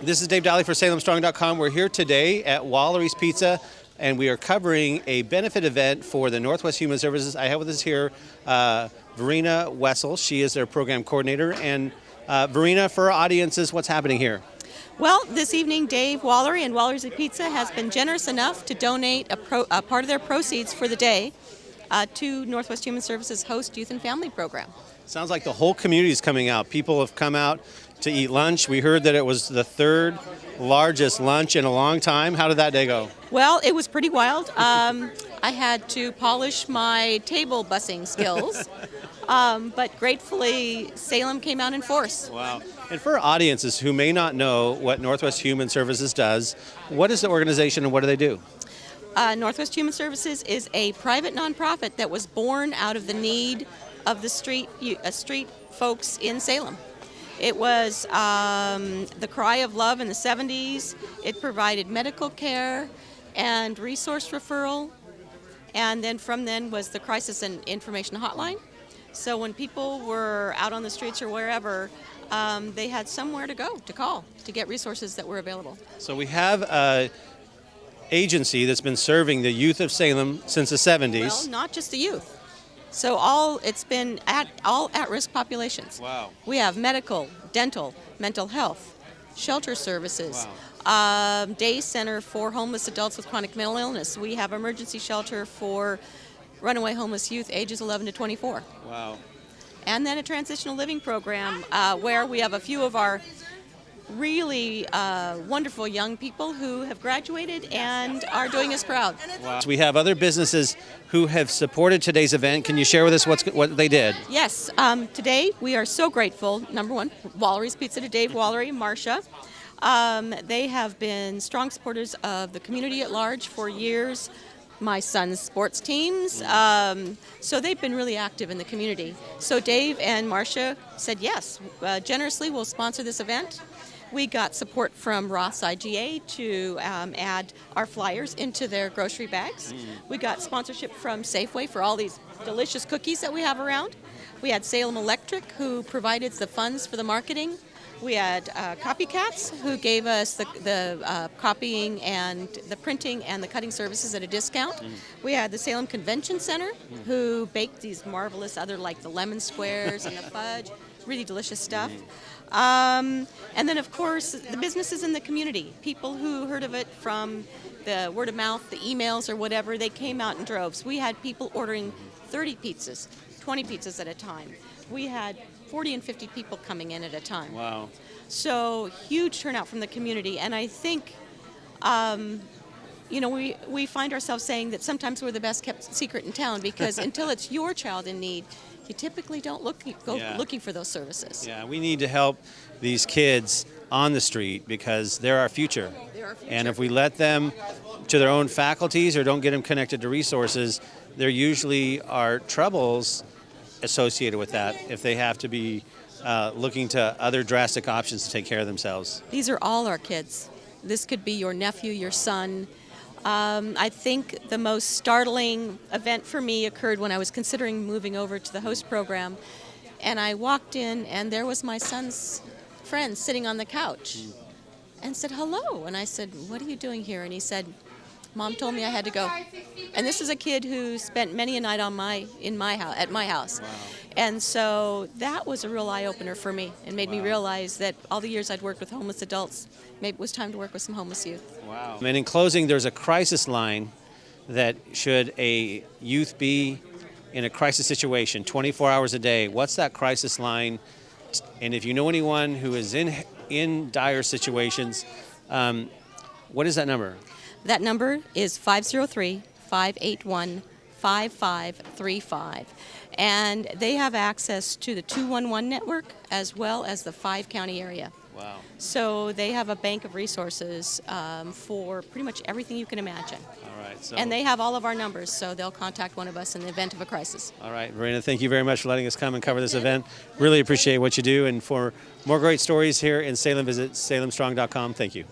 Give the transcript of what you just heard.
This is Dave Daly for SalemStrong.com. We're here today at Wallery's Pizza, and we are covering a benefit event for the Northwest Human Services. I have with us here Verena Wessel. She is their program coordinator. And Verena, for our audiences, what's happening here? Well, this evening, Dave Wallery and Wallery's Pizza has been generous enough to donate a part of their proceeds for the day to Northwest Human Services Host Youth and Family Program. Sounds like the whole community is coming out. People have come out to eat lunch. We heard that it was the third largest lunch in a long time. How did that day go? Well, it was pretty wild. I had to polish my table bussing skills, but gratefully Salem came out in force. Wow. And for our audiences who may not know what Northwest Human Services does, what is the organization and what do they do? Northwest Human Services is a private nonprofit that was born out of the need of the street folks in Salem. It was the cry of love in the 70s. It provided medical care and resource referral. And then from then was the crisis and information hotline. So when people were out on the streets or wherever, they had somewhere to go, to call, to get resources that were available. So we have an agency that's been serving the youth of Salem since the 70s. Well, not just the youth. So it's been all at-risk populations. Wow. We have medical, dental, mental health, shelter services, day center for homeless adults with chronic mental illness. We have emergency shelter for runaway homeless youth ages 11 to 24. Wow. And then a transitional living program where we have a few of our really wonderful young people who have graduated and are doing us proud. Wow. So we have other businesses who have supported today's event. Can you share with us what they did? Yes. Today we are so grateful. Number one, Wallery's Pizza to Dave Wallery, Marcia. They have been strong supporters of the community at large for years. My son's sports teams. So they've been really active in the community. So Dave and Marcia said yes, generously we'll sponsor this event. We got support from Ross IGA to add our flyers into their grocery bags. We got sponsorship from Safeway for all these delicious cookies that we have around. We had Salem Electric, who provided the funds for the marketing. We had Copycats, who gave us the copying and the printing and the cutting services at a discount. We had the Salem Convention Center, who baked these marvelous like the lemon squares and the fudge, really delicious stuff. And then, of course, the businesses in the community, people who heard of it from the word of mouth, the emails or whatever, they came out in droves. We had people ordering 30 pizzas, 20 pizzas at a time. We had 40 and 50 people coming in at a time. Wow. So huge turnout from the community. And I think, we find ourselves saying that sometimes we're the best kept secret in town because until it's your child in need, you typically don't go looking for those services. Yeah, we need to help these kids on the street because they're our future. And if we let them to their own faculties or don't get them connected to resources, there usually are troubles associated with that if they have to be looking to other drastic options to take care of themselves. These are all our kids. This could be your nephew, your son. I think the most startling event for me occurred when I was considering moving over to the host program, and I walked in and there was my son's friend sitting on the couch and said hello, and I said, "What are you doing here?" And he said, "Mom told me I had to go." And this is a kid who spent many a night at my house. Wow. And so that was a real eye-opener for me and made me realize that all the years I'd worked with homeless adults, maybe it was time to work with some homeless youth. Wow. And in closing, there's a crisis line that should a youth be in a crisis situation 24 hours a day, what's that crisis line? And if you know anyone who is in dire situations, what is that number? That number is 503-581-5535. And they have access to the 211 network as well as the 5-county area. Wow. So they have a bank of resources for pretty much everything you can imagine. All right. And they have all of our numbers, so they'll contact one of us in the event of a crisis. All right, Verena, thank you very much for letting us come and cover this event. Really appreciate what you do. And for more great stories here in Salem, visit SalemStrong.com. Thank you.